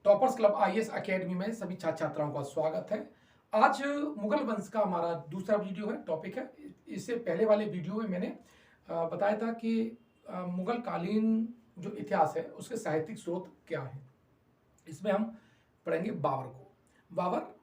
Toppers club IAS academy में सभी छात्र छात्राओं का स्वागत है। आज मुगल वंश का हमारा दूसरा वीडियो है, टॉपिक है। इससे पहले वाले वीडियो में मैंने बताया था कि मुगल कालीन जो इतिहास है उसके साहित्यिक स्रोत क्या है। इसमें हम पढ़ेंगे बाबर को। बाबर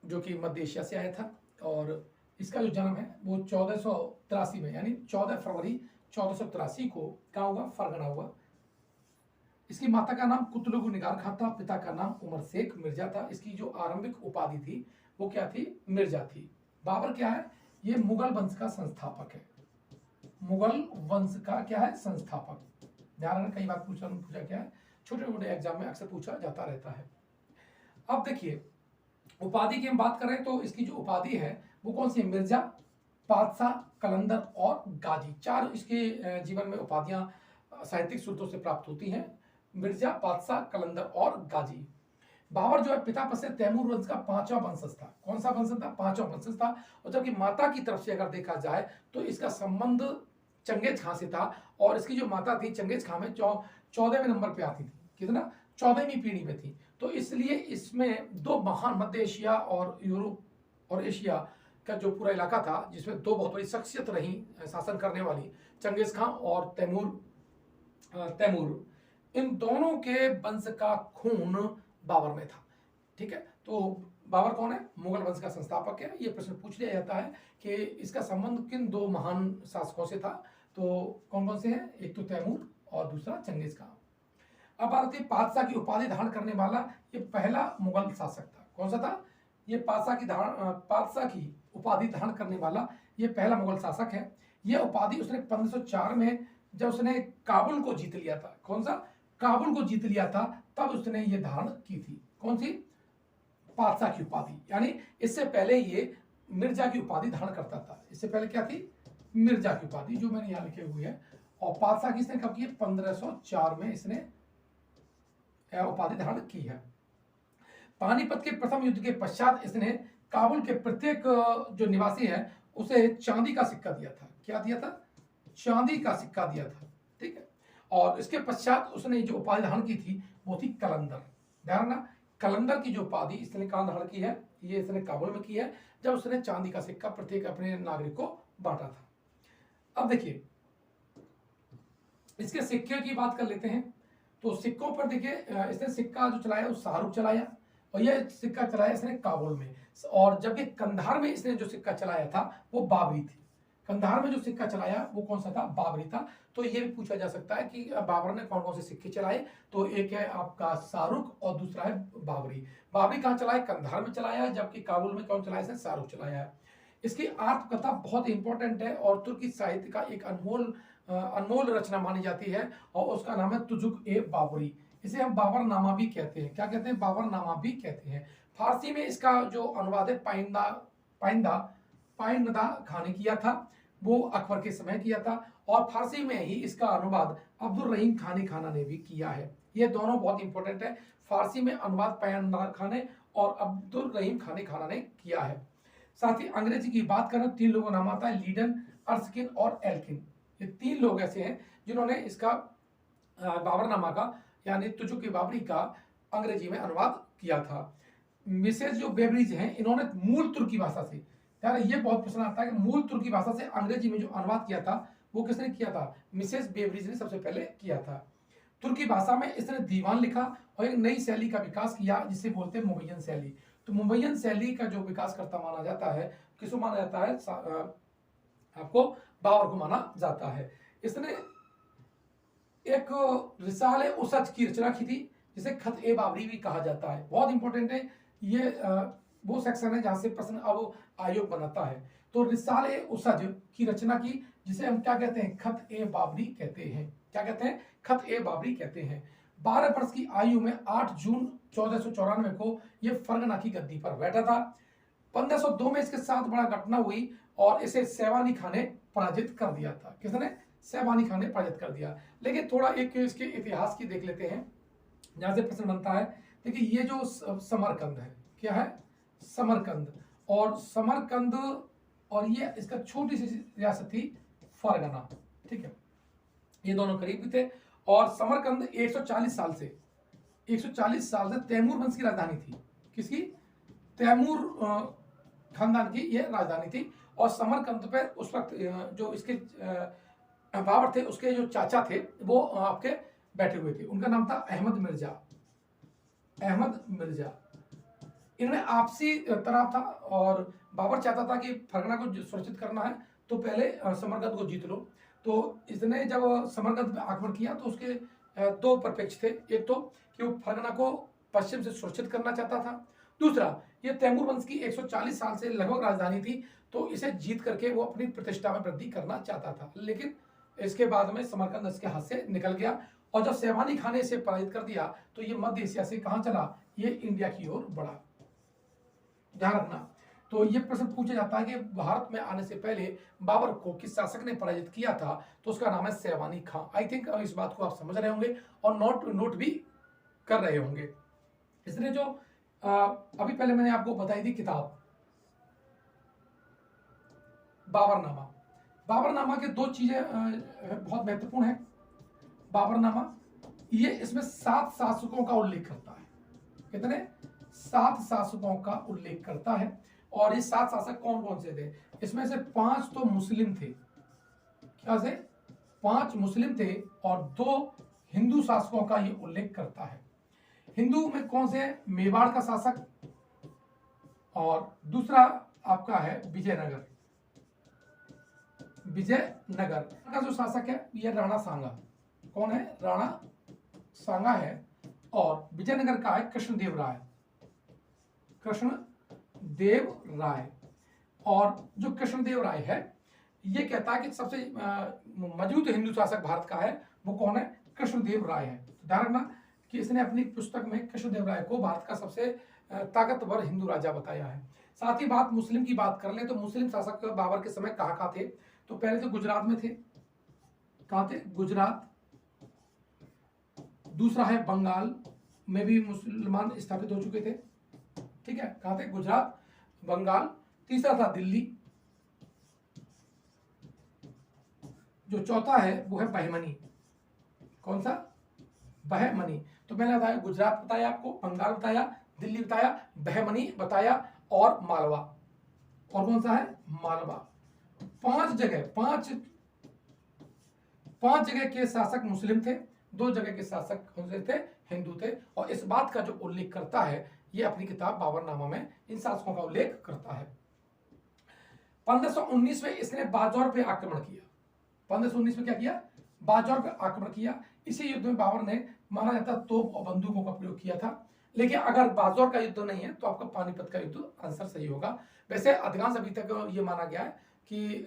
जो कि मध्य एशिया से आया था और इसका जो जन्म है वो 1483 में, यानी 14 फरवरी 1483 को कहाँ हुआ? फरगना हुआ। इसकी माता का नाम कुतलुग निगार खां था, पिता का नाम उमर शेख मिर्जा था। इसकी जो आरंभिक उपाधि थी वो क्या थी? मिर्जा थी। बाबर क्या है? ये मुगल वंश का संस्थापक है। मुगल वंश का क्या है? संस्थापक। ध्यान रखना, कई बार पूछा क्या है, छोटे मोटे एग्जाम में अक्सर पूछा जाता रहता है। अब देखिए, उपाधि की हम बात करें तो इसकी जो उपाधि है वो कौन सी है? मिर्जा, पातशाह, कलंदर और गाजी। चार इसके जीवन में उपाधियां साहित्यिक स्रोतों से प्राप्त होती हैं। मिर्जा, पातशाह, कलंदर और गाजी। बाबर जो है पिता पद से तैमूर वंश का पांचवा वंशज था। कौन सा वंशज था? पांचवा वंशज था। और जबकि माता की तरफ से अगर देखा जाए तो इसका संबंध चंगेज खां से था। और इसकी जो माता थी चंगेज खां में 14वें नंबर पे आती थी। कितना? 14वीं पीढ़ी में थी। तो इसलिए इसमें दो महान, मध्य एशिया और यूरोप और एशिया का जो पूरा इलाका था, जिसमें दो बहुत बड़ी शख्सियत रही शासन करने वाली, चंगेज खां और तैमूर, इन दोनों के वंश का खून बाबर में था। ठीक है, तो बाबर कौन है? मुगल वंश का संस्थापक है। ये प्रश्न पूछ लिया जाता है कि इसका संबंध किन दो महान शासकों से था। तो कौन कौन से हैं? एक तो तैमूर और दूसरा चंगेज खां। अब बात होती है पातशाह की उपाधि धारण करने वाला ये पहला मुगल शासक था। कौन सा था? ये पातशाह की उपाधि धारण करने वाला ये पहला मुगल शासक है। ये उपाधि उसने 1504 में जब उसने काबुल को जीत लिया था। कौन सा? काबुल को जीत लिया था, तब उसने ये धारण की थी। कौन सी? पातशाह की उपाधि। यानी इससे पहले ये मिर्जा की उपाधि धारण करता था। इससे पहले क्या थी? मिर्जा की उपाधि, जो मैंने यहां लिखे हुई है। और पातशाह की इसने कब की? 1504 में इसने उपाधि धारण की है। पानीपत के प्रथम युद्ध के पश्चात इसने काबुल के प्रत्येक जो निवासी है उसे चांदी का सिक्का दिया था। क्या दिया था? चांदी का सिक्का दिया था। ठीक है, और इसके पश्चात उसने जो उपाधि धारण की थी वो थी कलंदर। ध्यान रखना, कलंदर की जो उपाधि इसने कहां धारण की है? ये इसने काबुल में की है, जब उसने चांदी का सिक्का प्रत्येक अपने नागरिक को बांटा था। अब देखिए, इसके सिक्के की बात कर लेते हैं। तो सिक्कों पर देखिए, इसने सिक्का जो चलाया वो शाहरुख चलाया, और यह सिक्का चलाया इसने काबुल में। और जबकि कंधार में इसने जो सिक्का चलाया था वो बाबरी थी। कंधार में जो सिक्का चलाया वो कौन सा था? बाबरी था। तो ये भी पूछा जा सकता है कि बाबर ने कौन कौन से सिक्के चलाए। तो एक है आपका शाहरुख और दूसरा है बाबरी। बाबरी कहाँ चलाया? कंधार में चलाया, जबकि काबुल में कौन चलाया? इसने शाहरुख चलाया है। इसकी आत्मकथा बहुत इंपॉर्टेंट है और तुर्की साहित्य का एक अनमोल रचना मानी जाती है, और उसका नाम है तुजुक ए बाबरी। इसे हम बाबर नामा भी कहते हैं। क्या कहते हैं? बाबर नामा भी कहते हैं। फारसी में इसका जो अनुवाद है पाइंदा पाइंदा खान ने किया था, वो अकबर के समय किया था। और फारसी में ही इसका अनुवाद अब्दुल रहीम खाना ने भी किया है। ये दोनों बहुत इंपॉर्टेंट है। फारसी में अनुवाद पाइंदा खान ने और अब्दुल रहीम खाना ने किया है। साथ ही अंग्रेजी की बात करें, तीन लोगों नाम आता है, लीडन, अर्स्किन और एल्किन। ये तीन लोग ऐसे हैं जिन्होंने इसका बाबरनामा का, यानी तुजुक बाबरी का अंग्रेजी में अनुवाद किया था। मिसेस जो बेबरीज हैं, इन्होंने मूल तुर्की भाषा से, यार ये बहुत प्रश्न आता है कि मूल तुर्की भाषा से अंग्रेजी में जो अनुवाद किया था वो किसने किया था? मिसेस बेबरीज ने सबसे पहले किया था। तुर्की भाषा में इसने दीवान लिखा और एक नई शैली का विकास किया जिसे बोलते हैं मुबय्यन शैली। तो मुबय्यन शैली का जो विकास करता माना जाता है, किसको माना जाता है? आपको बाबर को माना जाता है। इसने एक रिसाले उसज की रचना की थी, जिसे खत ए बाबरी भी कहा जाता है। बहुत इंपॉर्टेंट है ये, वो सेक्शन है जहां से प्रश्न अब आयोग बनाता है। तो रिसाले उसज की रचना की, जिसे हम क्या कहते हैं? खत ए बाबरी कहते हैं। क्या कहते हैं? खत ए बाबरी कहते हैं। 12 वर्ष की आयु में 8 जून 1494 को यह फरगना की गद्दी पर बैठा था। 1502 में इसके साथ बड़ा घटना हुई और इसे सैवानी खान ने पराजित कर दिया था। किसने? सैवानी खान ने पराजित कर दिया। लेकिन थोड़ा एक इसके इतिहास की देख लेते हैं, जहां से प्रश्न बनता है। देखिए, ये जो समरकंद है, क्या है? समरकंद। और समरकंद, और ये इसका छोटी सी रियासत थी फरगना। ठीक है, ये दोनों करीब थे। और समरकंद 140 साल से 140 साल से तैमूर वंश की राजधानी थी। किसकी? तैमूर खानदान की ये राजधानी थी। और समरकंद पे उस वक्त जो इसके बाबर थे, उसके जो चाचा थे वो आपके बैठे हुए थे। उनका नाम था अहमद मिर्जा। अहमद मिर्जा। इनमें आपसी तनाव था और बाबर चाहता था कि फरगना को सुरक्षित करना है तो पहले समरकंद को जीत लो। तो इसने जब समरकंद पे आक्रमण किया तो उसके दो परिप्रेक्ष्य थे। एक तो कि वो फरगना को पश्चिम से सुरक्षित करना चाहता था। दूसरा, ये तैमूर वंश की 140 साल से लगभग राजधानी थी, तो इसे जीत करके वो अपनी प्रतिष्ठा में वृद्धि करना चाहता था। लेकिन इसके बाद में समरकंद इसके हाथ से निकल गया और जब सैवानी खान ने इसे पराजित कर दिया तो ये मध्य एशिया से कहाँ चला? ये इंडिया की ओर बढ़ा। ध्यान रखना। तो ये प्रश्न पूछा जाता है कि भारत में आने से पहले बाबर को किस शासक ने पराजित किया था? तो उसका नाम है सैवानी खां। आई थिंक इस बात को आप समझ रहे होंगे और नोट भी कर रहे होंगे। इसने जो अभी पहले मैंने आपको बताई थी किताब बाबरनामा। बाबरनामा के दो चीजें बहुत महत्वपूर्ण है। बाबरनामा ये इसमें 7 शासकों का उल्लेख करता है। कितने? 7 शासकों का उल्लेख करता है। और ये 7 शासक कौन कौन से थे? इसमें से 5 तो मुस्लिम थे। क्या से? 5 मुस्लिम थे और 2 हिंदू शासकों का ये उल्लेख करता है। हिंदू में कौन से? मेवाड़ का शासक और दूसरा आपका है विजयनगर। विजयनगर का जो शासक है ये राणा सांगा। कौन है? राणा सांगा है। और विजयनगर का है कृष्णदेव राय। कृष्णदेव राय। और जो कृष्णदेव राय है ये कहता है कि सबसे मजबूत हिंदू शासक भारत का है वो कौन है? कृष्णदेव राय है। ध्यान रखना कि इसने अपनी पुस्तक में कृष्णदेव राय को भारत का सबसे ताकतवर हिंदू राजा बताया है। साथ ही बात मुस्लिम की बात कर ले तो मुस्लिम शासक बाबर के समय कहाँ थे? तो पहले तो गुजरात में थे। कहाँ थे? गुजरात। दूसरा है बंगाल में भी मुसलमान स्थापित हो चुके थे। ठीक है, कहाँ थे? गुजरात, बंगाल। तीसरा था दिल्ली। जो चौथा है वो है बहमनी। कौन सा? बहमनी। तो मैंने बताया गुजरात बताया आपको, बंगाल बताया, दिल्ली बताया, बहमनी बताया और मालवा। और कौन सा है? मालवा। 5 जगह के शासक मुस्लिम थे, 2 जगह के शासक कौन से थे? हिंदू थे। और इस बात का जो उल्लेख करता है ये अपनी किताब बाबरनामा में इन शासकों का उल्लेख करता है। 1519 में इसने बाजौर पे आक्रमण किया। 1519 में क्या किया? बाजौर पे आक्रमण किया। इसी युद्ध में बाबर ने माना जाता तोप और बंदूकों का प्रयोग किया था। लेकिन अगर बाजौर का युद्ध नहीं है तो आपका पानीपत का युद्ध आंसर सही होगा। वैसे अधिकांश अभी तक ये माना गया है कि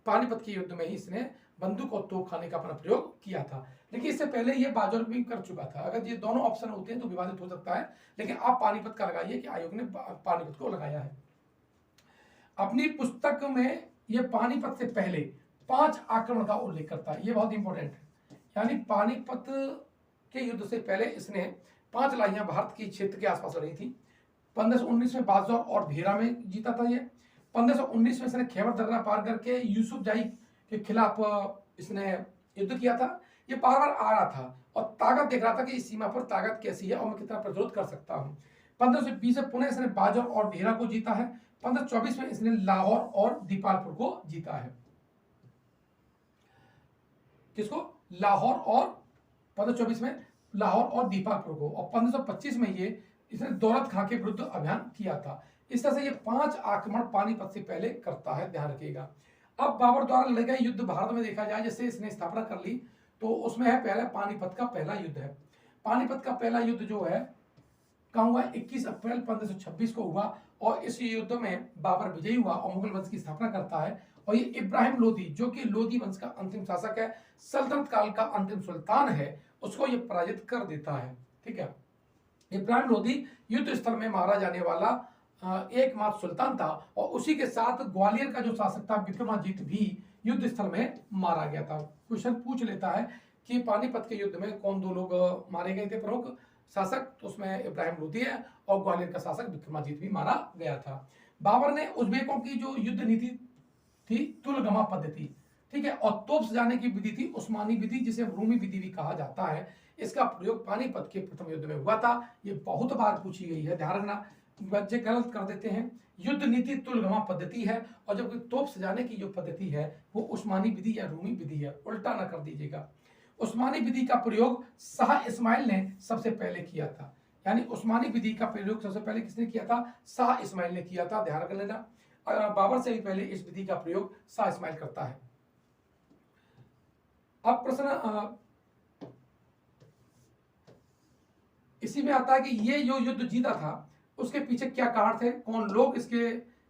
पानीपत के युद्ध में ही इसने बंदूक और तोप खाने का अपना प्रयोग किया था। लेकिन इससे पहले ये बाजौर भी कर चुका था। अगर ये दोनों ऑप्शन होते हैं तो विवादित हो सकता है, लेकिन आप पानीपत का लगाइए कि आयोग ने पानीपत को लगाया है। अपनी पुस्तक में ये पानीपत से पहले 5 आक्रमण का उल्लेख करता है। ये बहुत इंपॉर्टेंट है। यानी पानीपत के युद्ध से पहले इसने 5 लड़ाइयां भारत के क्षेत्र के आसपास लड़ी थी। 1519 में बाजौर और भेरा में जीता था ये। 1519 में इसने खैबर दर्रा पार करके यूसुफ जाई के खिलाफ इसने युद्ध किया था। ये बार बार आ रहा था और ताकत देख रहा था कि इस सीमा पर ताकत कैसी है और मैं कितना प्रतिरोध कर सकता हूँ। 1520 में पुणे इसने बाजौर और भेरा को जीता है। 1524 में इसने लाहौर और दीपालपुर को जीता है। किसको? लाहौर और 1524 में लाहौर और दीपालपुर को। और 1525 में ये इसने दौलत खां के विरुद्ध अभियान किया था। इस तरह से ये 5 आक्रमण पानीपत से पहले करता है। ध्यान रखिएगा। अब बाबर द्वारा लड़े गए युद्ध भारत में देखा जाए, जैसे इसने स्थापना कर ली तो उसमें है पहला पानीपत का पहला युद्ध है। पानीपत का पहला युद्ध जो है कहाँ हुआ? 21 अप्रैल 1526 को हुआ और इस युद्ध में बाबर विजयी हुआ और मुगल वंश की स्थापना करता है। और ये इब्राहिम लोदी जो कि लोदी वंश का अंतिम शासक है, सल्तनत काल का अंतिम सुल्तान है, उसको ये पराजित कर देता है। ठीक है, इब्राहिम लोदी युद्ध स्थल में मारा जाने वाला एकमात्र सुल्तान था और उसी के साथ ग्वालियर का जो शासक था विक्रमाजीत भी युद्ध स्थल में मारा गया था। क्वेश्चन पूछ लेता है कि पानीपत के युद्ध में कौन 2 लोग मारे गए थे प्रमुख शासक? तो उसमें इब्राहिम लोदी है और ग्वालियर का शासक विक्रमाजीत भी मारा गया था। बाबर ने उज्बेकों की जो युद्ध नीति थी तुलगमा पद्धति, ठीक है। और तोप सजाने की विधि थी उस्मानी विधि, जिसे रूमी विधि भी कहा जाता है। इसका प्रयोग पानीपत के प्रथम युद्ध में हुआ था। ये बहुत बार पूछी गई है, ध्यान रखना, बच्चे गलत कर देते हैं। युद्ध नीति तुलगमा पद्धति है, और जबकि तोप सजाने की जो पद्धति है वो उस्मानी विधि या रूमी विधि है, उल्टा ना कर दीजिएगा। उस्मानी विधि का प्रयोग शाह इस्माइल ने सबसे पहले किया था, यानी उस्मानी विधि का प्रयोग सबसे पहले किसने किया था? शाह इस्माइल ने किया था, ध्यान रख लेना। बाबर से भी पहले इस विधि का प्रयोग शाह इस्माइल करता है। अब प्रश्न इसी में आता है कि ये जो युद्ध जीता था उसके पीछे क्या कारण थे, कौन लोग इसके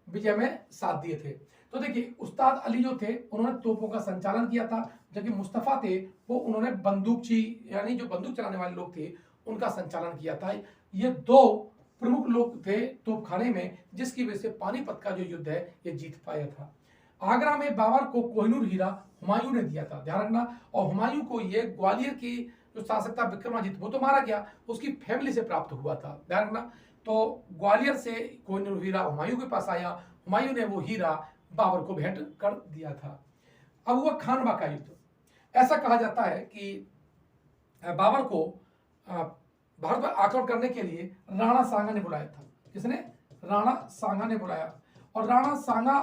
विजय में साथ दिए थे? तो देखिए, उस्ताद अली जो थे उन्होंने तोपों का संचालन किया था, जबकि मुस्तफा थे वो उन्होंने बंदूकची यानी जो बंदूक चलाने वाले लोग थे उनका संचालन किया था। ये दो प्रमुख लोग थे तोपखाने में, जिसकी वजह से पानीपत का जो युद्ध है ये जीत पाया था। आगरा में बाबर को कोहिनूर हीरा हुमायूं ने दिया था, ध्यान रखना। और हुमायूं को ये ग्वालियर की जो शासक था विक्रमादित्य, वो तो मारा गया, उसकी फैमिली से प्राप्त हुआ था, ध्यान रखना। तो ग्वालियर से कोहिनूर हीरा हुमायूं के पास आया, हुमायूं ने वो हीरा बाबर को भेंट कर दिया था। अब हुआ खानवा का युद्ध। ऐसा कहा जाता है कि बाबर को भारत पर आक्रमण करने के लिए राणा सांगा ने बुलाया था। किसने? राणा सांगा ने बुलाया। और राणा सांगा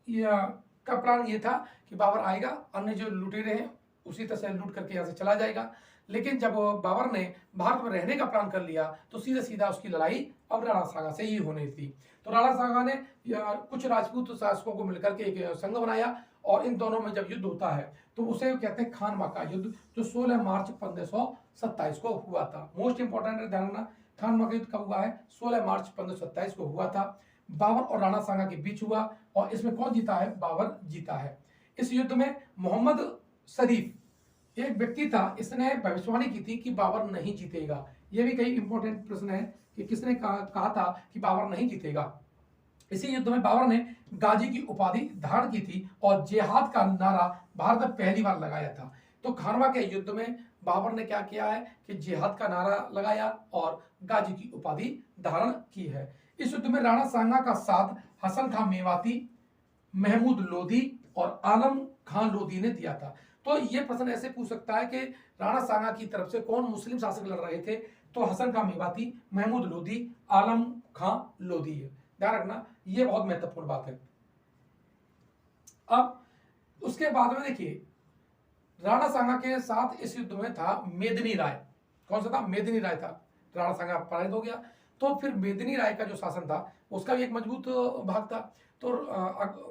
का प्लान ये था कि बाबर आएगा, अन्य जो लुटेरे हैं उसी तरह से लूट करके यहाँ से चला जाएगा। लेकिन जब बाबर ने भारत में रहने का प्लान कर लिया तो सीधा सीधा उसकी लड़ाई अब राणा सांगा से ही होनी थी। तो राणा सांगा ने कुछ राजपूत शासकों को मिलकर के एक संघ बनाया, और इन दोनों में जब युद्ध होता है तो उसे कहते हैं खानवा का युद्ध, जो 16 मार्च 1527 को हुआ था। मोस्ट इंपॉर्टेंट है, ध्यान रखना। खानवा का युद्ध कब हुआ है? 16 मार्च 1527 को हुआ था। बाबर और राणा सांगा के बीच हुआ, और इसमें कौन जीता है? बाबर जीता है। इस युद्ध में मोहम्मद शरीफ एक व्यक्ति था, इसने भविष्यवाणी की थी कि बाबर नहीं जीतेगा। यह भी कई इंपॉर्टेंट प्रश्न है कि किसने कहा था कि बाबर नहीं जीतेगा। इसी युद्ध में बाबर ने गाजी की उपाधि धारण की थी और जिहाद का नारा भारत में पहली बार लगाया था। तो खानवा के युद्ध में बाबर ने क्या किया है कि जिहाद का नारा लगाया और गाजी की उपाधि धारण की है। इस युद्ध में राणा सांगा का साथ हसन खां मेवाती, महमूद लोधी और आलम खां लोधी ने दिया था। तो ये प्रश्न ऐसे पूछ सकता है कि राणा सांगा की तरफ से कौन मुस्लिम शासक लड़ रहे थे? तो हसन खां मेवाती, महमूद लोधी, आलम खां लोधी है, ध्यान रखना, ये बहुत महत्वपूर्ण बात है। अब उसके बाद में देखिए, राणा सांगा के साथ इस युद्ध में था मेदिनी राय। कौन सा था? मेदिनी राय था। राणा सांगा पराजित हो गया, तो फिर मेदिनी राय का जो शासन था उसका भी एक मजबूत भाग था। तो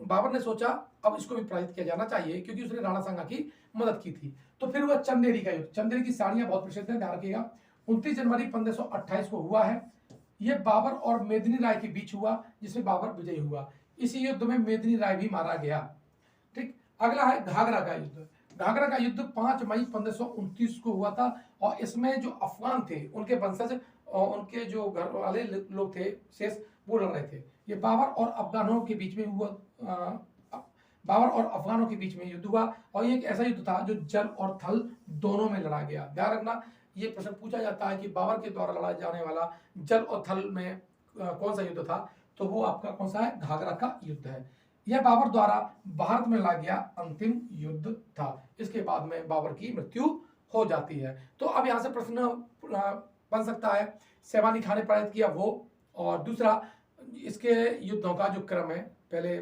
बाबर ने सोचा अब इसको भी पराजित किया जाना चाहिए, क्योंकि उसने राणा सांगा की मदद की थी। तो फिर वह चंदेरी का युद्ध, चंदेरी की साड़ियां बहुत प्रसिद्ध है, ध्यान रखिएगा, 29 जनवरी 1528 को हुआ है। यह बाबर और मेदिनी राय के बीच हुआ, जिसमें बाबर विजयी हुआ। इसी युद्ध में मेदिनी राय भी मारा गया। ठीक, अगला है घाघरा का युद्ध। घाघरा का युद्ध 5 मई 1529 को हुआ था, और इसमें जो अफगान थे उनके वंशज और उनके जो घर वाले लोग थे शेष, वो लड़ रहे थे। ये बाबर और अफगानों के बीच में हुआ, बाबर और अफगानों के बीच में युद्ध हुआ, और ये एक ऐसा युद्ध था जो जल और थल दोनों में लड़ा गया। ध्यान रखना, ये प्रश्न पूछा जाता है कि बाबर के द्वारा लड़ा जाने वाला जल और थल में कौन सा युद्ध था? तो वो आपका कौन सा है? घाघरा का युद्ध है। यह बाबर द्वारा भारत में लड़ा गया अंतिम युद्ध था। इसके बाद में बाबर की मृत्यु हो जाती है। तो अब यहाँ से प्रश्न बन सकता है, शैबानी खान ने पराजित किया वो, और दूसरा इसके युद्धों का जो क्रम है, पहले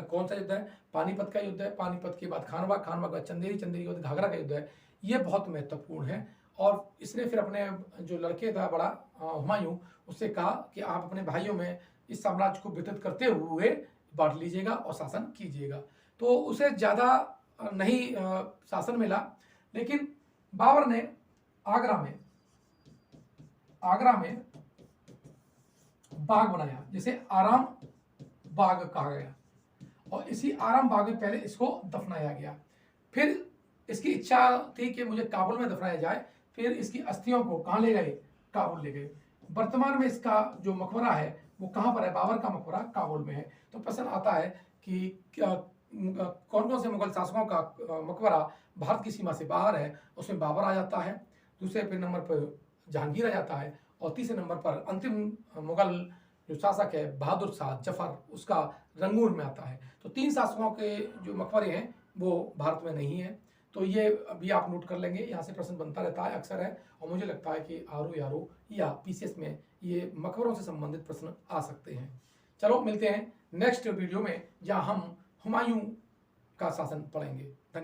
कौन सा युद्ध है? पानीपत का युद्ध है, पानीपत के बाद खानवा, खानवा के बाद चंदेरी, चंदेरी के बाद घाघरा का युद्ध है। ये बहुत महत्वपूर्ण है। और इसने फिर अपने जो लड़के था बड़ा हुमायूं, उससे कहा कि आप अपने भाइयों में इस साम्राज्य को वितरित करते हुए बांट लीजिएगा और शासन कीजिएगा। तो उसे ज़्यादा नहीं शासन मिला, लेकिन बाबर ने आगरा में बाग बनाया, जिसे आराम बाग कहा गया, और इसी आराम बाग में पहले इसको दफनाया गया। फिर इसकी इच्छा थी कि मुझे काबुल में दफनाया जाए, फिर इसकी अस्थियों को कहाँ ले गए? काबुल ले गए। वर्तमान में इसका जो मकबरा है वो कहाँ पर है? बाबर का मकबरा काबुल में है। तो प्रश्न आता है कि कौन कौन से मुगल शासकों का मकबरा भारत की सीमा से बाहर है? उसमें बाबर आ जाता है, दूसरे नंबर पर जहांगीर आ जाता है, और तीसरे नंबर पर अंतिम मुगल जो शासक है बहादुर शाह जफर, उसका रंगून में आता है। तो 3 शासकों के जो मकबरे हैं वो भारत में नहीं है। तो ये अभी आप नोट कर लेंगे, यहाँ से प्रश्न बनता रहता है अक्सर है, और मुझे लगता है कि RO या PCS में ये मकबरों से संबंधित प्रश्न आ सकते हैं। चलो मिलते हैं नेक्स्ट वीडियो में, जहाँ हम हुमायूं का शासन पढ़ेंगे।